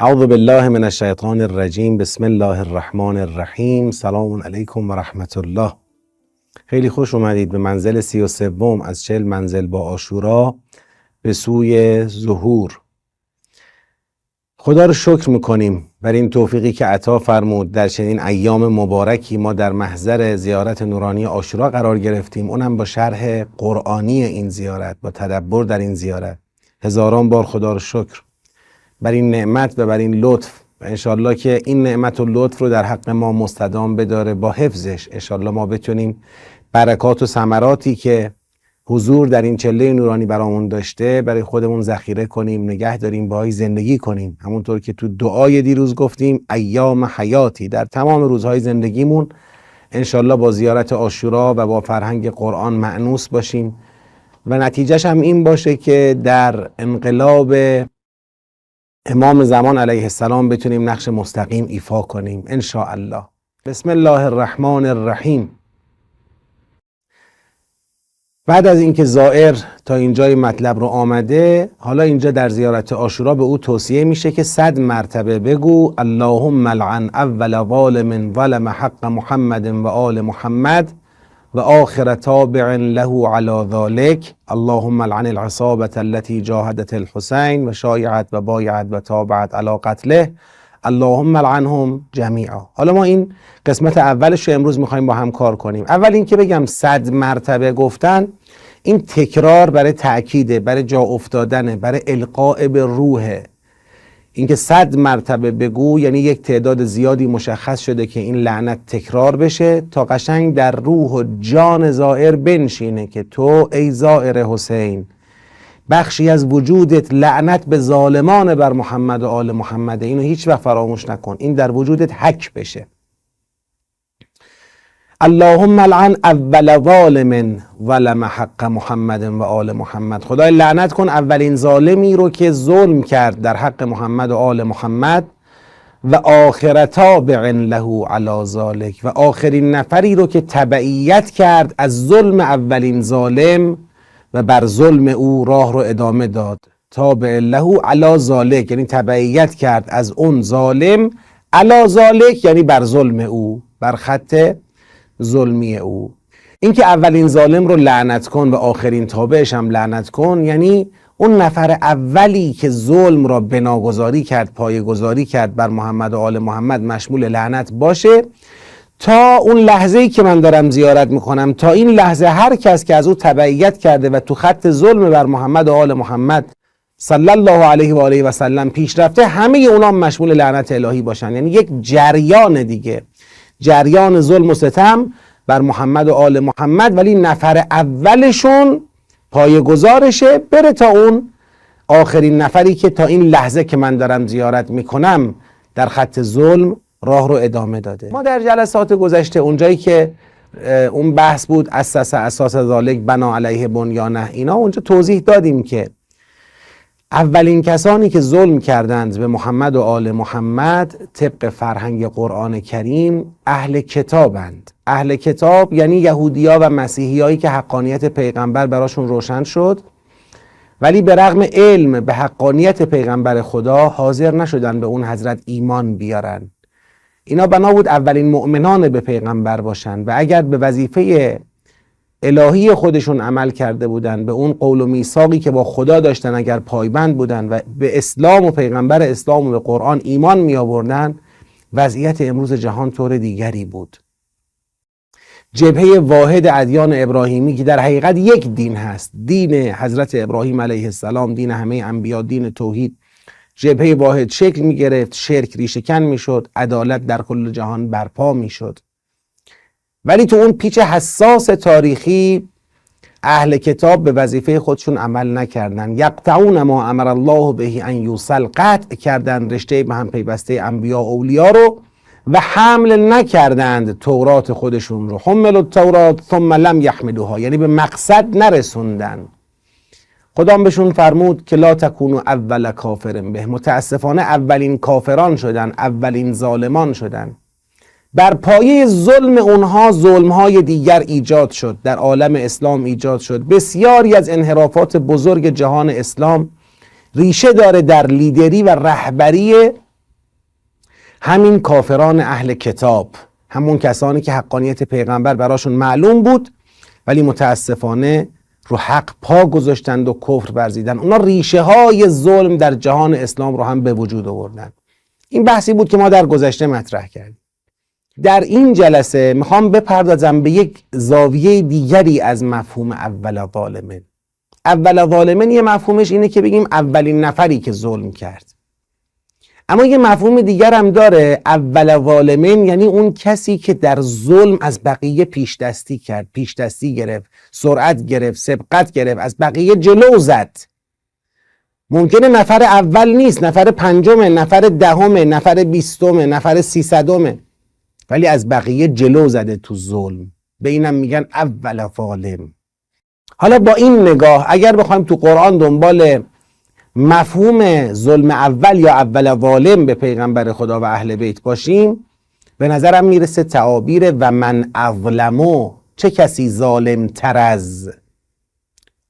اعوذ بالله من الشیطان الرجیم. بسم الله الرحمن الرحیم. سلام علیکم و رحمت الله. خیلی خوش اومدید به منزل 33 از 40 منزل با عاشورا به سوی ظهور. خدا رو شکر میکنیم بر این توفیقی که عطا فرمود در چنین ایام مبارکی ما در محضر زیارت نورانی عاشورا قرار گرفتیم، اونم با شرح قرآنی این زیارت، با تدبر در این زیارت. هزاران بار خدا رو شکر بر این نعمت و بر این لطف، و انشالله که این نعمت و لطف رو در حق ما مستدام بداره با حفظش. انشالله ما بتونیم برکات و ثمراتی که حضور در این چله نورانی برامون داشته برای خودمون ذخیره کنیم، نگه داریم، باهاش زندگی کنیم. همونطور که تو دعای دیروز گفتیم ایام حیاتی، در تمام روزهای زندگیمون انشالله با زیارت عاشورا و با فرهنگ قرآن مأنوس باشیم و نتیجهش هم این باشه که در انقلاب امام زمان علیه السلام بتونیم نقش مستقیم ایفا کنیم ان شاء الله. بسم الله الرحمن الرحیم. بعد از اینکه زائر تا اینجای مطلب رو آمده، حالا اینجا در زیارت عاشورا به او توصیه میشه که 100 مرتبه بگو اللهم لعن اول ظالم ظلم حق محمد و آل محمد و آخر تابع له علی ذلك، اللهم لعن العصابة التي جاهدت الحسین و شایعت و بایعت و تابعت علی قتله، اللهم لعنهم جمیعا. حالا ما این قسمت اولش رو امروز میخوایم با هم کار کنیم. اول این که بگم 100 مرتبه گفتن، این تکرار برای تأکیده، برای جا افتادنه، برای القاء به روحه. اینکه 100 مرتبه بگو یعنی یک تعداد زیادی مشخص شده که این لعنت تکرار بشه تا قشنگ در روح و جان زائر بنشینه که تو ای زائر حسین بخشی از وجودت لعنت به ظالمان بر محمد و آل محمد. اینو هیچ وقت فراموش نکن، این در وجودت حک بشه. اللهم لعن اول ظالم ظلم حق محمد و آل محمد. خدای لعنت کن اولین ظالمی رو که ظلم کرد در حق محمد و آل محمد، و آخر تابع له علی ذلک، و آخرین نفری رو که تبعیت کرد از ظلم اولین ظالم و بر ظلم او راه رو ادامه داد. تابع له علی ذلک یعنی تبعیت کرد از اون ظالم، علی ذلک یعنی بر ظلم او، بر خط ظلمی او. این که اولین ظالم رو لعنت کن و آخرین تابعش هم لعنت کن، یعنی اون نفر اولی که ظلم را بناگذاری کرد، پایه‌گذاری کرد بر محمد و آل محمد مشمول لعنت باشه. تا اون لحظه‌ای که من دارم زیارت میکنم، تا این لحظه هر کس که از او تبعیت کرده و تو خط ظلم بر محمد و آل محمد صلی الله علیه و آله و سلم پیش رفته، همه اونا مشمول لعنت الهی باشن. یعنی یک جریان دیگه، جریان ظلم و ستم بر محمد و آل محمد، ولی نفر اولشون پایه‌گذارشه بره تا اون آخرین نفری که تا این لحظه که من دارم زیارت میکنم در خط ظلم راه رو ادامه داده. ما در جلسات گذشته اونجایی که اون بحث بود اساس ذالک بنا علیه بنیانه، اینا اونجا توضیح دادیم که اولین کسانی که ظلم کردند به محمد و آل محمد طبق فرهنگ قرآن کریم اهل کتابند. اهل کتاب یعنی یهودیا و مسیحیایی که حقانیت پیغمبر براشون روشن شد، ولی به رغم علم به حقانیت پیغمبر خدا حاضر نشدن به اون حضرت ایمان بیارن. اینا بنا بود اولین مؤمنان به پیغمبر باشن و اگر به وظیفه الهی خودشون عمل کرده بودن، به اون قول و میثاقی که با خدا داشتن اگر پایبند بودن و به اسلام و پیغمبر اسلام و به قرآن ایمان می آوردن، وضعیت امروز جهان طور دیگری بود. جبهه واحد ادیان ابراهیمی که در حقیقت یک دین هست، دین حضرت ابراهیم علیه السلام، دین همه انبیا، دین توحید، جبهه واحد شکل می گرفت، شرک ریشه‌کن می شد، عدالت در کل جهان برپا می شد. ولی تو اون پیچ حساس تاریخی اهل کتاب به وظیفه خودشون عمل نکردن. یقطعون ما امر الله به ان یوصل، قطع کردن رشته به هم پیوسته انبیا و اولیا رو و حمل نکردند تورات خودشون رو. حملوا التورات ثم لم یحملوها، یعنی به مقصد نرسوندن. خدا بهشون فرمود که لا تکونوا اول کافر به، متاسفانه اولین کافران شدن، اولین ظالمان شدن. بر پایه ظلم اونها ظلمهای دیگر ایجاد شد، در عالم اسلام ایجاد شد. بسیاری از انحرافات بزرگ جهان اسلام ریشه داره در لیدری و رهبری همین کافران اهل کتاب، همون کسانی که حقانیت پیغمبر براشون معلوم بود ولی متاسفانه رو حق پا گذاشتند و کفر ورزیدن، اونا ریشه های ظلم در جهان اسلام رو هم به وجود آوردن. این بحثی بود که ما در گذشته مطرح کردیم. در این جلسه میخوام بپردازم به یک زاویه دیگری از مفهوم اول ظالمین. اول ظالمین یه مفهومش اینه که بگیم اولین نفری که ظلم کرد، اما یه مفهوم دیگر هم داره. اول ظالمین یعنی اون کسی که در ظلم از بقیه پیش دستی کرد، پیش دستی گرفت، سرعت گرفت، سبقت گرفت، از بقیه جلو زد. ممکنه نفر اول نیست، نفر پنجمه، نفر دهمه، نفر 20، نفر 300، ولی از بقیه جلو زده تو ظلم. به اینم میگن اول ظالم. حالا با این نگاه اگر بخوایم تو قرآن دنبال مفهوم ظلم اول یا اول ظالم به پیغمبر خدا و اهل بیت باشیم، به نظرم میرسه تعابیر و من اظلمو، چه کسی ظالم تر از.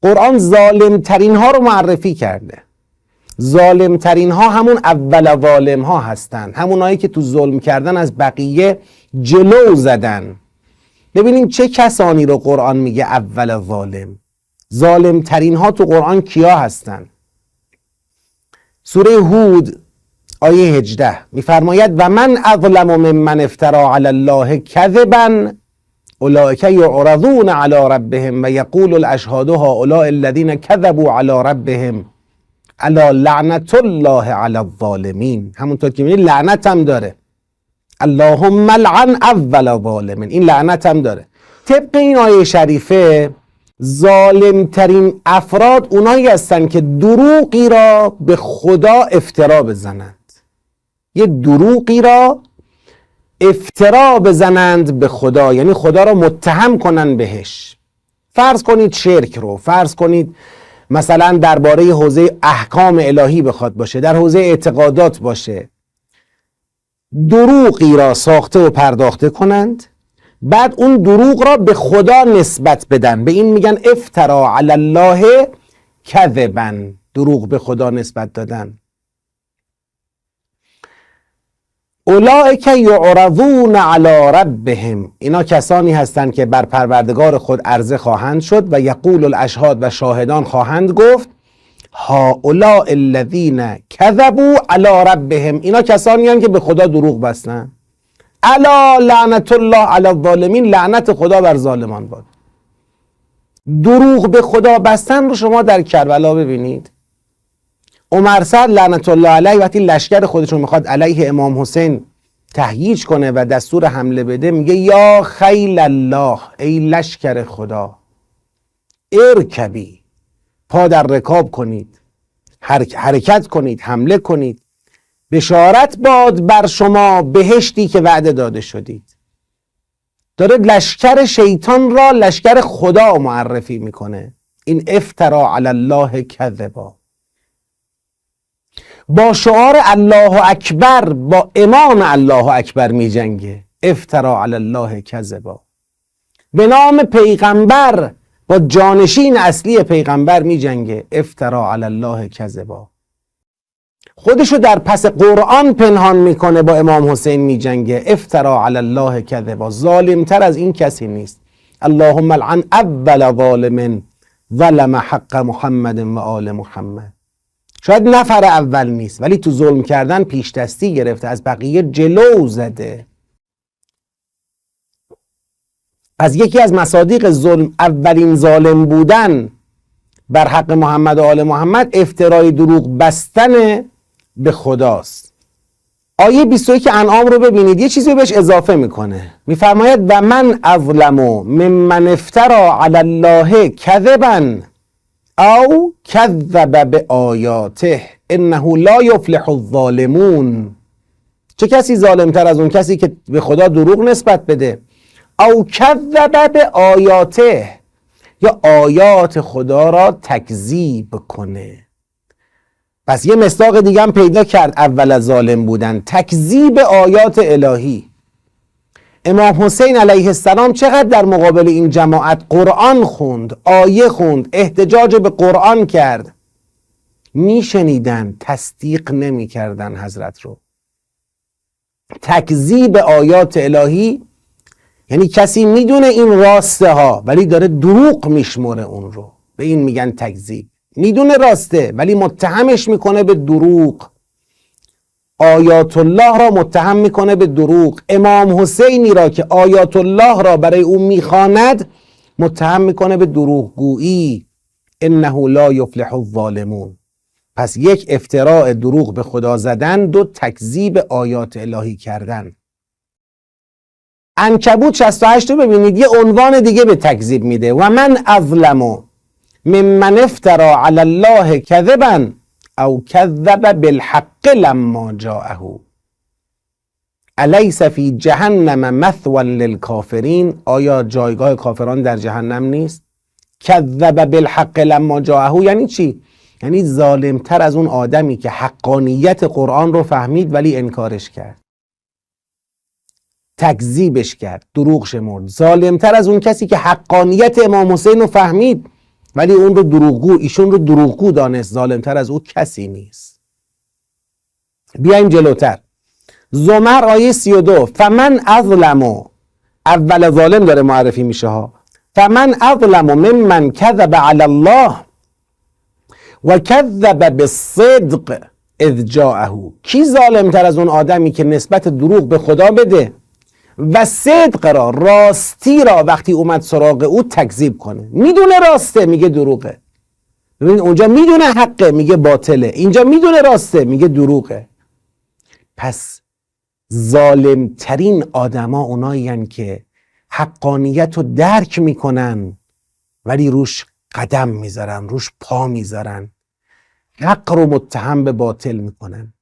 قرآن ظالم ترین ها رو معرفی کرده. ظالم ترین ها همون اول ظالم ها هستن، همونایی که تو ظلم کردن از بقیه جلو زدن. ببینیم چه کسانی رو قرآن میگه اول ظالم. ظالم ترین ها تو قرآن کیا هستن؟ سوره هود آیه 18 میفرماید و من اظلم ممن افترا علی الله کذبا اولئک یعرضون علی ربهم و یقول الاشهاد هؤلاء الذین کذبوا علی ربهم الا لعنت الله علی الظالمین. همونطور که میبینید لعنت هم داره، اللهم لعن اول ظالمین، این لعنت هم داره. طبق این آیه شریفه ظالم ترین افراد اونایی هستن که دروغی را به خدا افترا بزنند. یه دروغی را افترا بزنند به خدا، یعنی خدا را متهم کنن بهش. فرض کنید شرک رو، فرض کنید مثلا درباره حوزه احکام الهی بخواد باشه، در حوزه اعتقادات باشه، دروغی را ساخته و پرداخته کنند، بعد اون دروغ را به خدا نسبت بدن. به این میگن افترا علی الله کذبا، دروغ به خدا نسبت دادن. اولئک یعرضون علی ربهم، اینا کسانی هستند که بر پروردگار خود عرضه خواهند شد و یقول الاشهاد، و شاهدان خواهند گفت هؤلاء الذین کذبوا علی ربهم، اینا کسانی هستند که به خدا دروغ بستن. الا لعنت الله علی الظالمین، لعنت خدا بر ظالمان باد. دروغ به خدا بستن رو شما در کربلا ببینید. عمر سعد لعنت الله علیه وقتی لشکر خودشون میخواد علیه امام حسین تهییج کنه و دستور حمله بده، میگه یا خیل الله، ای لشکر خدا، ارکبی، پا در رکاب کنید، حرکت کنید، حمله کنید، بشارت باد بر شما بهشتی که وعده داده شدید. داره لشکر شیطان را لشکر خدا معرفی میکنه. این افترا علی الله کذبا. با شعار الله اکبر، با امام الله اکبر می جنگه، افترا علی الله کذبا. به نام پیغمبر با جانشین اصلی پیغمبر می جنگه، افترا علی الله کذبا. خودشو در پس قرآن پنهان میکنه، با امام حسین می جنگه، افترا علی الله کذبا. ظالم تر از این کسی نیست. اللهم لعن اول ظالم ظلم حق محمد و آل محمد. شاید نفر اول نیست ولی تو ظلم کردن پیش دستی گرفته، از بقیه جلو زده. از یکی از مصادیق ظلم، اولین ظالم بودن بر حق محمد و آل محمد، افترای دروغ بستن به خداست. آیه 21 انعام رو ببینید، یه چیزی بهش اضافه میکنه، میفرماید و من اظلم ممن افترا علی الله کذبا او کذب بآیاته انه لا یفلح الظالمون. چه کسی ظالمتر از اون کسی که به خدا دروغ نسبت بده، او کذب بآیاته، یا آیات خدا را تکذیب کنه. پس یه مصداق دیگه هم پیدا کرد اول از ظالم بودن، تکذیب آیات الهی. امام حسین علیه السلام چقدر در مقابل این جماعت قرآن خوند، آیه خوند، احتجاج به قرآن کرد. میشنیدن، تصدیق نمی کردن حضرت رو. تکذیب آیات الهی یعنی کسی میدونه این راسته ها ولی داره دروغ میشمره اون رو، به این میگن تکذیب. میدونه راسته ولی متهمش میکنه به دروغ، آیات الله را متهم میکنه به دروغ. امام حسینی را که آیات الله را برای او میخواند متهم میکنه به دروغگویی. انه لا یفلح الظالمون. پس یک افتراء دروغ به خدا زدن، دو تکذیب آیات الهی کردن. عنکبوت 68 رو ببینید یه عنوان دیگه به تکذیب میده: و من اظلم ممن افترا علی الله کذبا او کذب بالحق لما جاءه الیس فی جهنم مثوی للکافرین. آیا جایگاه کافران در جهنم نیست؟ کذب بالحق لما جاءه یعنی چی؟ یعنی ظالمتر از اون آدمی که حقانیت قرآن رو فهمید ولی انکارش کرد، تکذیبش کرد، دروغ شمرد. ظالمتر از اون کسی که حقانیت امام حسین رو فهمید ولی اون رو دروغگو، ایشون رو دروغگو دانست. ظالمتر از او کسی نیست. بیایم جلوتر. زمر آیه 32: فمن اظلم، اول ظالم داره معرفی میشه ها. فمن اظلم ممن کذب علی الله و کذب بالصدق اذ جاءه. کی ظالمتر از اون آدمی که نسبت دروغ به خدا بده و صدق را، راستی را وقتی اومد سراغ او تکذیب کنه؟ میدونه راسته میگه دروغه. ببین اونجا میدونه حقه میگه باطله، اینجا میدونه راسته میگه دروغه. پس ظالمترین آدما اونایی هستند که حقانیت رو درک میکنن ولی روش قدم میذارن، روش پا میذارن، حق رو متهم به باطل میکنن،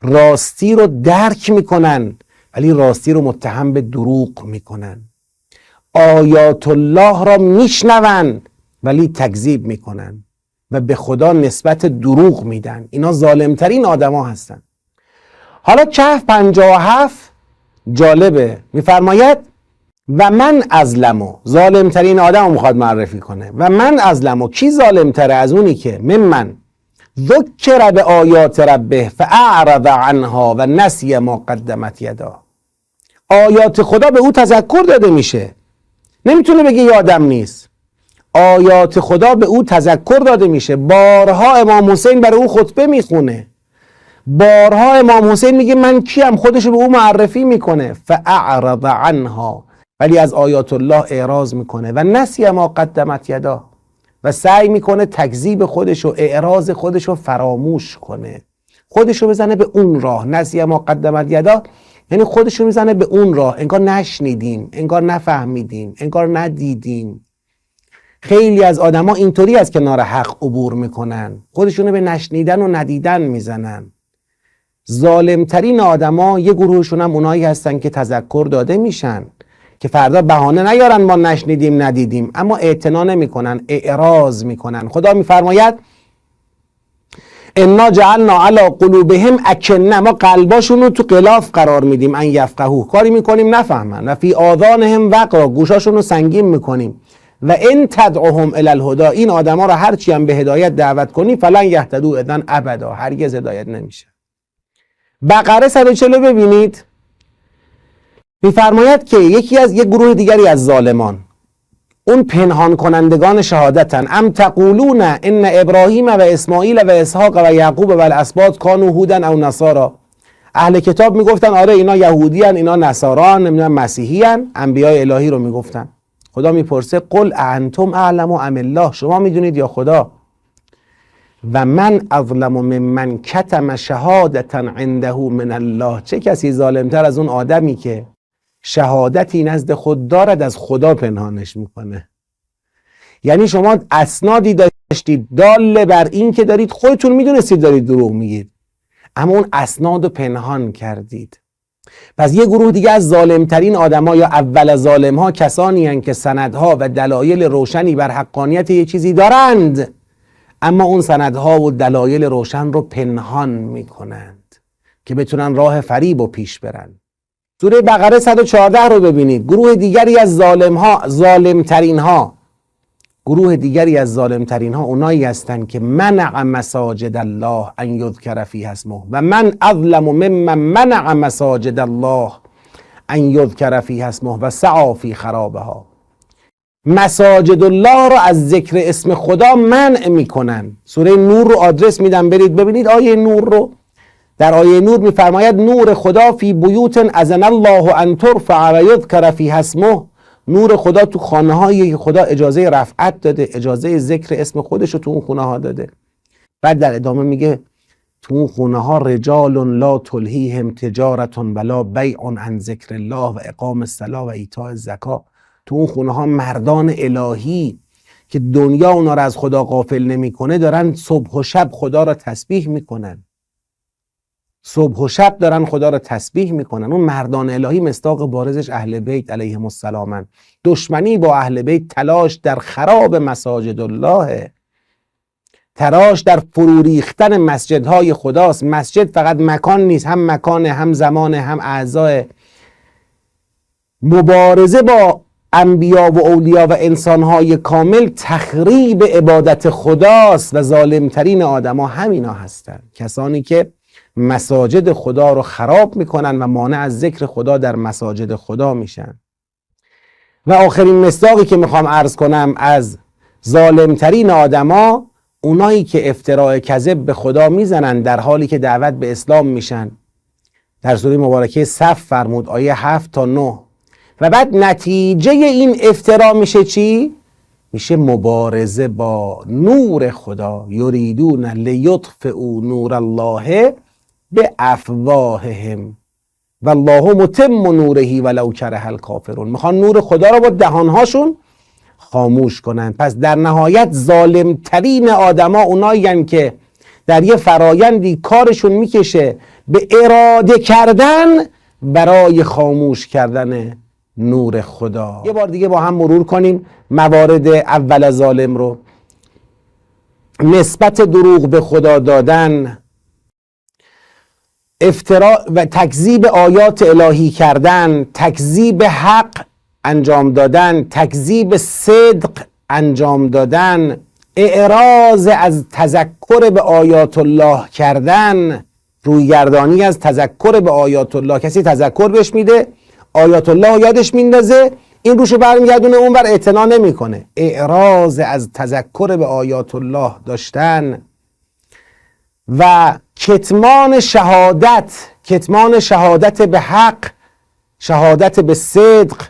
راستی رو درک میکنن ولی راستی رو متهم به دروغ میکنن، آیات الله را میشنون ولی تکذیب میکنن و به خدا نسبت دروغ میدن. اینا ظالمترین آدما هستن. حالا کهف 57 جالبه، میفرماید و من ازلمو، ظالمترین آدم میخواد معرفی کنه. و من ازلمو، کی ظالمتره از اونی که ممن ذکر به آیات ربه فاعرض عنها و نسی ما قدمت یدا. آیات خدا به او تذکر داده میشه، نمیتونه بگه یادم نیست. آیات خدا به او تذکر داده میشه. بارها امام حسین برای او خطبه میخونه، بارها امام حسین میگه من کیم، خودشو به او معرفی میکنه. فاعرض عنها، ولی از آیات الله اعراض میکنه. و نسی ما قدمت یدا، و سعی میکنه تکذیب خودشو، اعراض خودشو فراموش کنه، خودشو بزنه به اون راه. نسی ما قدمت یدا یعنی خودشو میزنه به اون راه، انگار نشنیدیم، انگار نفهمیدیم، انگار ندیدیم. خیلی از آدما اینطوری از کنار حق عبور میکنن، خودشونو به نشنیدن و ندیدن میزنن. ظالمترین آدما یه گروهشون هم اونایی هستن که تذکر داده میشن که فردا بهانه نیارن ما نشنیدیم ندیدیم، اما اعتنا نمیکنن، اعراض میکنن. خدا میفرماید انا جعلنا علی قلوبهم اکنه، ما قلباشون رو تو غلاف قرار میدیم، ان یفقهوه، کاری میکنیم نفهمن. و فی آذانهم وقرا، گوشاشون رو سنگین میکنیم. و ان تدعوهم الی الهدی، این آدما رو هرچی هم به هدایت دعوت کنی فلن یهتدوا اذن ابدا، هرگز هدایت نمیشه. بقره 140 ببینید، میفرماید که یک گروه دیگری از ظالمان، اون پنهان کنندگان شهادتن. ام تقولون ان ابراهیم و اسماعیل و اسحاق و یعقوب و الاسباط کانوا هودا او نصارا. اهل کتاب میگفتن آره اینا یهودی ان، اینا نصاران، نمیدونم مسیحی ان، انبیاء الهی رو میگفتن. خدا میپرسه قل انتم اعلم ام الله، شما میدونید یا خدا؟ و من اظلم ممن کتم شهادتا عنده من الله، چه کسی ظالمتر از اون آدمی که شهادتی نزد خود دارد از خدا پنهانش میکنه. یعنی شما اسنادی داشتید دال بر این که دارید، خودتون میدونستید دارید دروغ میگید، اما اون اسناد رو پنهان کردید. پس یه گروه دیگه از ظالمترین آدما یا اول ظالم ها کسانی هستند که سندها و دلایل روشنی بر حقانیت یه چیزی دارند، اما اون سندها و دلایل روشن رو پنهان میکنند که بتونن راه فریب و پیش برن. سوره بقره 114 رو ببینید. گروه دیگری از ظالمترین ها، گروه دیگری از ظالمترین ها اونایی هستند که منع مساجد الله ان یذکر فیها اسمه و من اظلم ممن منع مساجد الله ان یذکر فیها اسمه و سعی فی خرابها. مساجد الله رو از ذکر اسم خدا منع میکنن. سوره نور رو آدرس میدم، برید ببینید آیه نور رو. در آیه نور میفرماید نور خدا فی بیوت اذن الله ان ترفع و یذکر فیها اسمه. نور خدا تو خانه هایی که خدا اجازه رفعت داده، اجازه ذکر اسم خودش رو تو اون خونه ها داده. بعد در ادامه میگه تو اون خونه ها رجال لا تلهیهم تجارت ولا بیع عن ذکر الله و اقام الصلاة و ایتاء الزکات. تو اون خونه ها مردان الهی که دنیا اونا رو از خدا غافل نمیکنه دارن صبح و شب خدا را تسبیح میکنن. صبح و شب دارن خدا را تسبیح میکنن. اون مردان الهی مصداق بارزش اهل بیت علیهم السلام. دشمنی با اهل بیت تلاش در خراب مساجد الله، تلاش در فرو ریختن مسجدهای خداست. مسجد فقط مکان نیست، هم مکان، هم زمان، هم اعضای. مبارزه با انبیا و اولیا و انسانهای کامل تخریب عبادت خداست و ظالمترین آدما همینا هستن، کسانی که مساجد خدا رو خراب میکنن و مانع از ذکر خدا در مساجد خدا میشن. و آخرین مصداقی که میخوام عرض کنم از ظالمترین آدما، اونایی که افتراء کذب به خدا میزنن در حالی که دعوت به اسلام میشن. در سوره مبارکه صف فرمود آیه 7 تا 9. و بعد نتیجه این افترا میشه چی؟ میشه مبارزه با نور خدا. یریدون لیطفئوا نور الله بافواههم والله متم نوره ولو کره الکافرون. میخوان نور خدا رو با دهانهاشون خاموش کنن. پس در نهایت ظالمترین آدما اونایین که در یه فرایندی کارشون میکشه به اراده کردن برای خاموش کردن نور خدا. یه بار دیگه با هم مرور کنیم موارد اول ظالم رو. نسبت دروغ به خدا دادن، افترا و تکذیب آیات الهی کردن، تکذیب حق انجام دادن، تکذیب صدق انجام دادن، اعراض از تذکر به آیات الله کردن، رویگردانی از تذکر به آیات الله. کسی تذکر بهش میده، آیات الله یادش میندازه، این روشو برمیگردونه، اون بر اعتنا نمیکنه. اعراض از تذکر به آیات الله داشتن و کتمان شهادت به حق، شهادت به صدق،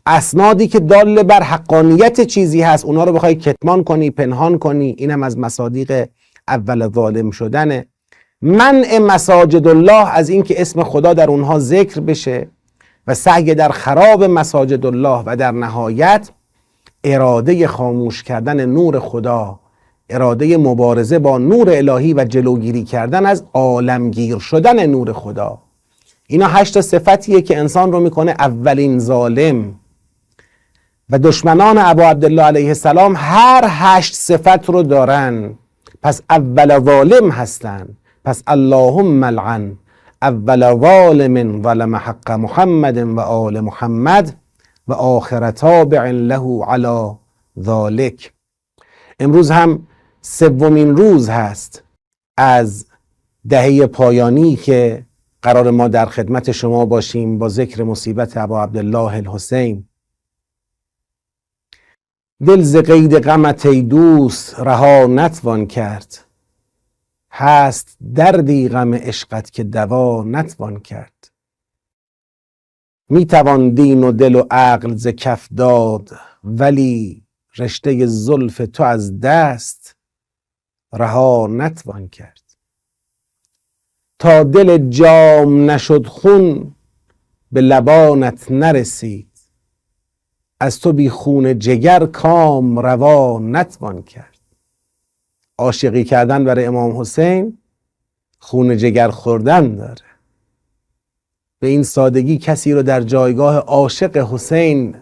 اسنادی که دال بر حقانیت چیزی هست اونا رو بخوای کتمان کنی، پنهان کنی، اینم از مصادیق اول ظالم شدنه. منع مساجد الله از این که اسم خدا در اونها ذکر بشه و سعی در خراب مساجد الله و در نهایت اراده خاموش کردن نور خدا، اراده مبارزه با نور الهی و جلوگیری کردن از عالمگیر شدن نور خدا. اینا 8 صفتیه که انسان رو میکنه اولین ظالم. و دشمنان ابا عبدالله علیه السلام هر 8 صفت رو دارن، پس اول ظالم هستن. پس اللهم لعن اول ظالم ظلم حق محمد و آل محمد و آخر تابع له علی ذالک. امروز هم 3مین روز هست از دهه پایانی که قرار ما در خدمت شما باشیم با ذکر مصیبت ابا عبدالله الحسین. دل ز قید غمت ای دوست رها نتوان کرد، هست دردی غم عشقت که دوا نتوان کرد. میتوان دین و دل و عقل ز کف داد، ولی رشته زلف تو از دست رها نتوان کرد. تا دل جام نشد خون به لبانت نرسید، از تو بی خون جگر کام روا نتوان کرد. عاشقی کردن برای امام حسین خون جگر خوردن داره. به این سادگی کسی رو در جایگاه عاشق حسین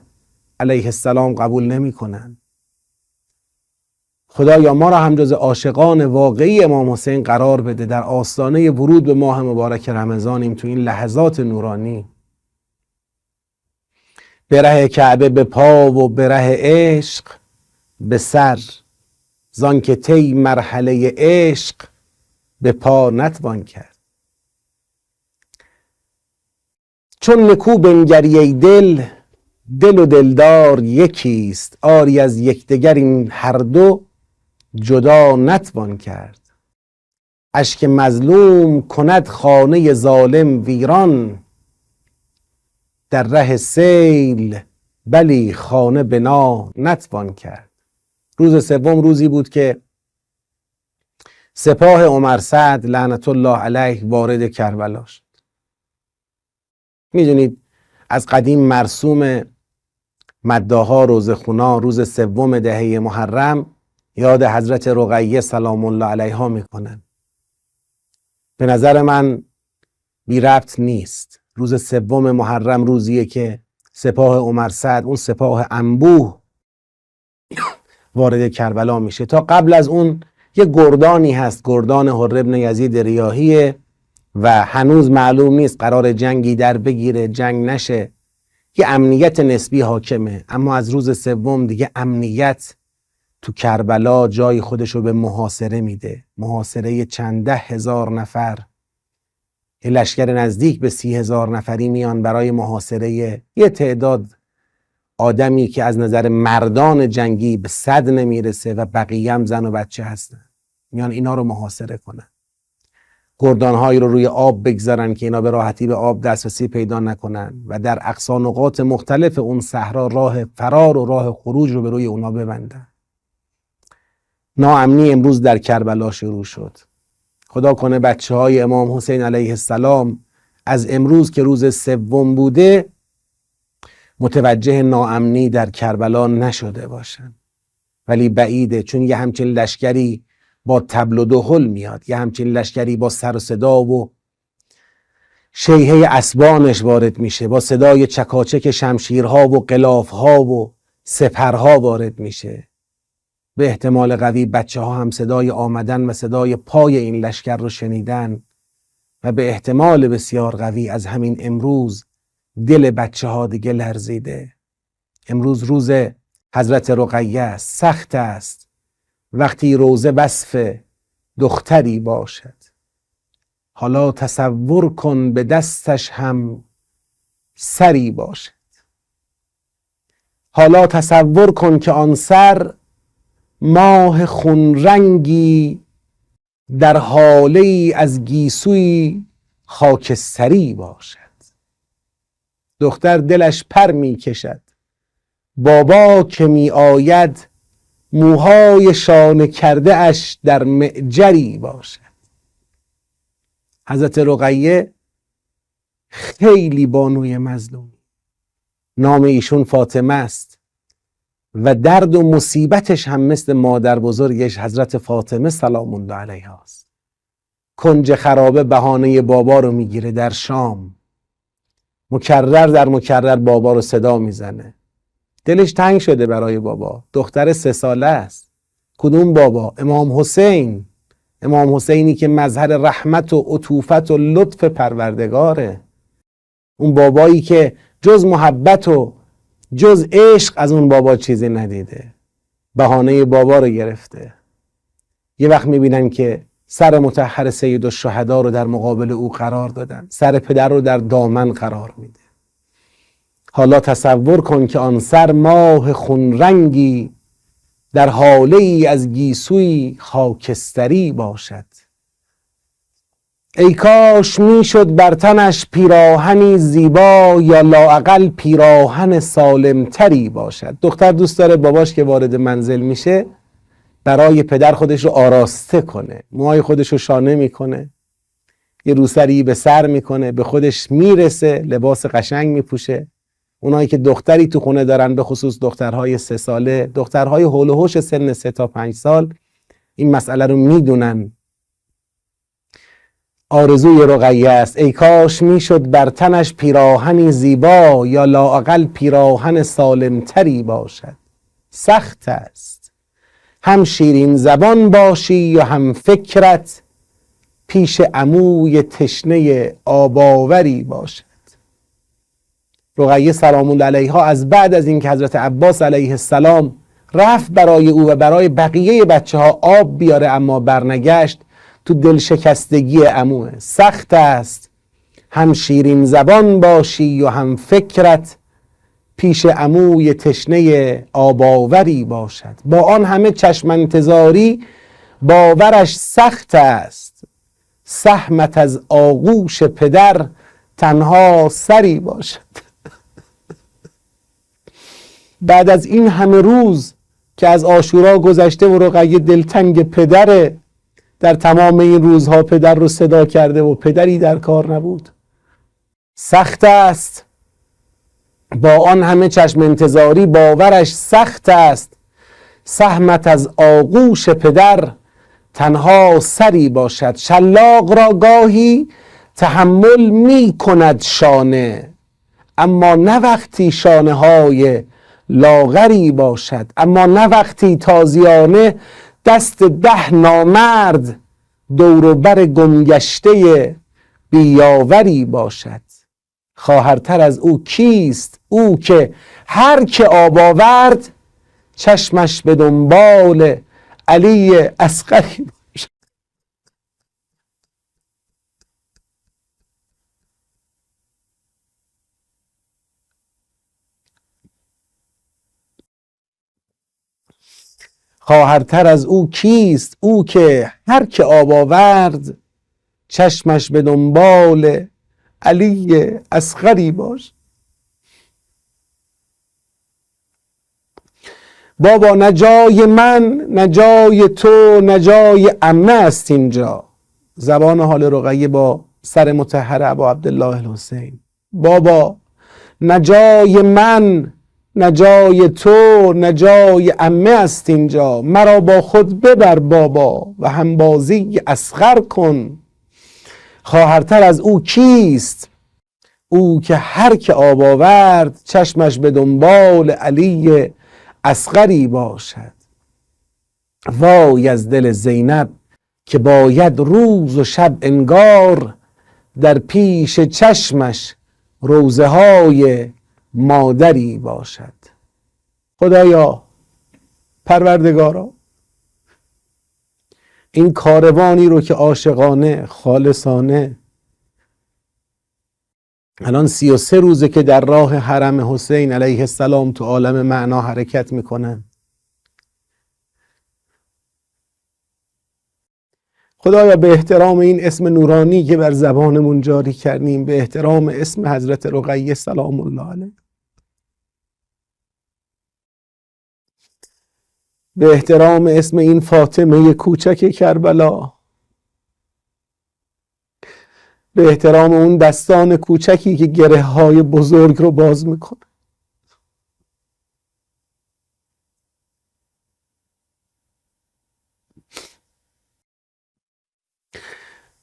علیه السلام قبول نمی کنن. خدایا ما را هم جز عاشقان واقعی امام حسین قرار بده. در آستانه ورود به ماه مبارک رمضانیم، تو این لحظات نورانی. به ره کعبه به پا و به ره عشق، به سر، زان که طی مرحله عشق به پا نتوان کرد. چون نکو بنگری ای دل، دل و دلدار یکیست، آری از یکدیگر این هر دو جدا نتوان کرد. اشک مظلوم کند خانه ظالم ویران، در ره سیل بلی خانه بنا نتوان کرد. روز سوم روزی بود که سپاه عمر سعد لعنت الله علیه وارد کربلا شد. میدونید از قدیم مرسوم مداحا روزخونا روز سوم دهه محرم یاد حضرت رقیه سلام الله علیها میکنن. به نظر من بی ربط نیست. روز سوم محرم روزیه که سپاه عمر سعد، اون سپاه انبوه، وارد کربلا میشه. تا قبل از اون یه گردانی هست، گردان حر ابن یزید ریاحیه و هنوز معلوم نیست قرار جنگی در بگیره، جنگ نشه، یه امنیت نسبی حاکمه. اما از روز سوم دیگه امنیت تو کربلا جای خودشو به محاصره میده. محاصره چند 10,000 نفر، یه لشکر نزدیک به 30,000 نفری میان برای محاصره یه تعداد آدمی که از نظر مردان جنگی به 100 نمیرسه و بقیه هم زن و بچه هستن. میان اینا رو محاصره کنن، گردانهایی رو روی آب بگذارن که اینا به راحتی به آب دسترسی پیدا نکنن و در اقصا نقاط مختلف اون صحرا راه فرار و راه خروج رو به روی اونا ببندن. ناامنی امروز در کربلا شروع شد. خدا کنه بچه های امام حسین علیه السلام از امروز که روز سوم بوده متوجه ناامنی در کربلا نشده باشن، ولی بعیده، چون یه همچین لشکری با طبل و دهل میاد، یه همچین لشکری با سر و صدا و شیهه اسبانش وارد میشه، با صدای چکاچک شمشیرها و غلافها و سپرها وارد میشه. به احتمال قوی بچه ها هم صدای آمدن و صدای پای این لشکر رو شنیدن و به احتمال بسیار قوی از همین امروز دل بچه ها دیگه لرزیده. امروز روز حضرت رقیه است. سخت است وقتی روزه وصف دختری باشد. حالا تصور کن به دستش هم سری باشد. حالا تصور کن که آن سر ماه خون رنگی در حاله از گیسوی خاکستری باشد. دختر دلش پر می کشد، بابا که می آید موهای شانه کرده اش در معجری باشد. حضرت رقیه خیلی بانوی مظلومی، نام ایشون فاطمه است و درد و مصیبتش هم مثل مادر بزرگش حضرت فاطمه سلام الله علیها است. کنج خرابه بهانه بابا رو میگیره در شام، مکرر در مکرر بابا رو صدا میزنه. دلش تنگ شده برای بابا. دختر 3 ساله است. کدوم بابا؟ امام حسین. امام حسینی که مظهر رحمت و عطوفت و لطف پروردگاره. اون بابایی که جز محبت و جز عشق از اون بابا چیزی ندیده. بهانه بابا رو گرفته. یه وقت میبینن که سر مطهر سید الشهدا رو در مقابل او قرار دادن، سر پدر رو در دامن قرار میده. حالا تصور کن که آن سر ماه خون رنگی در حاله ای از گیسوی خاکستری باشد. ای کاش میشد بر تنش پیراهنی زیبا، یا لااقل پیراهن سالمتری باشد. دختر دوست داره باباش که وارد منزل میشه برای پدر خودش رو آراسته کنه، موهای خودش رو شانه میکنه، یه روسری به سر میکنه، به خودش میرسه، لباس قشنگ میپوشه. اونایی که دختری تو خونه دارن، به خصوص دخترهای 3 ساله، دخترهای هول و هوش سن 3 تا 5 سال، این مسئله رو میدونن. آرزوی رقیه است ای کاش میشد بر تنش پیراهنی زیبا، یا لااقل پیراهن سالمتری باشد. سخت است هم شیرین زبان باشی یا هم فکرت پیش عموی تشنه آباوری باشد. رقیه سلام الله علیها از بعد از اینکه حضرت عباس علیه السلام رفت برای او و برای بقیه بچه ها آب بیاره، اما برنگشت تو دل شکستگی عموه. سخت است هم شیرین زبان باشی و هم فکرت پیش عموی تشنه آباوری باشد. با آن همه چشم انتظاری باورش سخت است، سهمت از آغوش پدر تنها سری باشد. بعد از این همه روز که از عاشورا گذشته و رقیه دلتنگ پدره، در تمام این روزها پدر رو صدا کرده و پدری در کار نبود. سخت است با آن همه چشم انتظاری باورش سخت است، سهمت از آغوش پدر تنها سری باشد. شلاق را گاهی تحمل می کند شانه، اما نه وقتی شانه های لاغری باشد. اما نه وقتی تازیانه دست 10 نامرد دور و بر گمگشته بیاوری باشد. خواهرتر از او کیست؟ او که هر که آب آورد چشمش به دنبال علی اصغری باشد. خواهرتر از او کیست؟ او که هر که آب آورد چشمش به دنبال علی اصغری باش. بابا نه جای من نه جای تو نه جای عمه است اینجا. زبان حال رقیه با سر مطهر ابا عبدالله الحسین. بابا نه جای من نه جای تو نه جای عمه است اینجا. مرا با خود ببر بابا و همبازی اصغر کن. خواهرتر از او کیست؟ او که هر که آب آورد چشمش به دنبال علی اصغری باشد. وای از دل زینب که باید روز و شب انگار در پیش چشمش روزه های مادری باشد. خدایا پروردگارا، این کاروانی رو که عاشقانه خالصانه الان 33 روزه که در راه حرم حسین علیه السلام تو عالم معنا حرکت میکنن، خدایا به احترام این اسم نورانی که بر زبانمون جاری کردیم، به احترام اسم حضرت رقیه سلام الله علیه، به احترام اسم این فاطمه کوچک کربلا، به احترام اون دستان کوچکی که گره های بزرگ رو باز میکنه،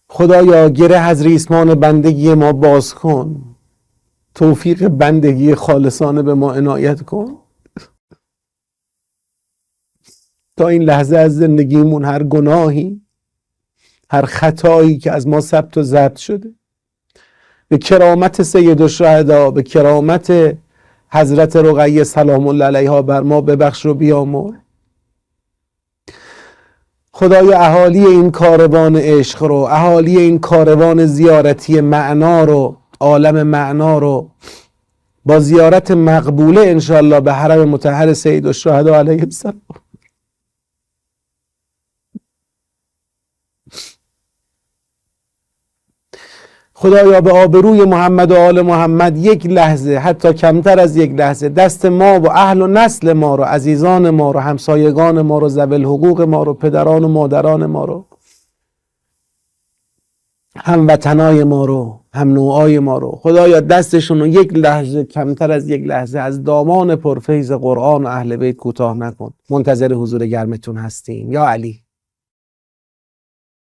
خدایا گره از ریسمان بندگی ما باز کن، توفیق بندگی خالصانه به ما عنایت کن تا این لحظه از زندگیمون هر گناهی، هر خطایی که از ما ثبت و ضبط شده، به کرامت سید الشهدا، به کرامت حضرت رقیه سلام الله علیها بر ما ببخش و بیامرز. خدایا اهالی این کاروان عشق رو، اهالی این کاروان زیارتی معنا رو، عالم معنا رو با زیارت مقبوله انشاءالله به حرم مطهر سید الشهدا علیه السلام، خدایا به آبروی محمد و آل محمد یک لحظه، حتی کمتر از یک لحظه، دست ما و اهل و نسل ما رو، عزیزان ما رو، همسایگان ما رو، ذوی الحقوق ما رو، پدران و مادران ما رو، هموطنای ما رو، هم نوعای ما رو، خدایا دستشون رو یک لحظه، کمتر از یک لحظه از دامان پرفیض قرآن و اهل بیت کوتاه نکن. منتظر حضور گرمتون هستیم یا علی.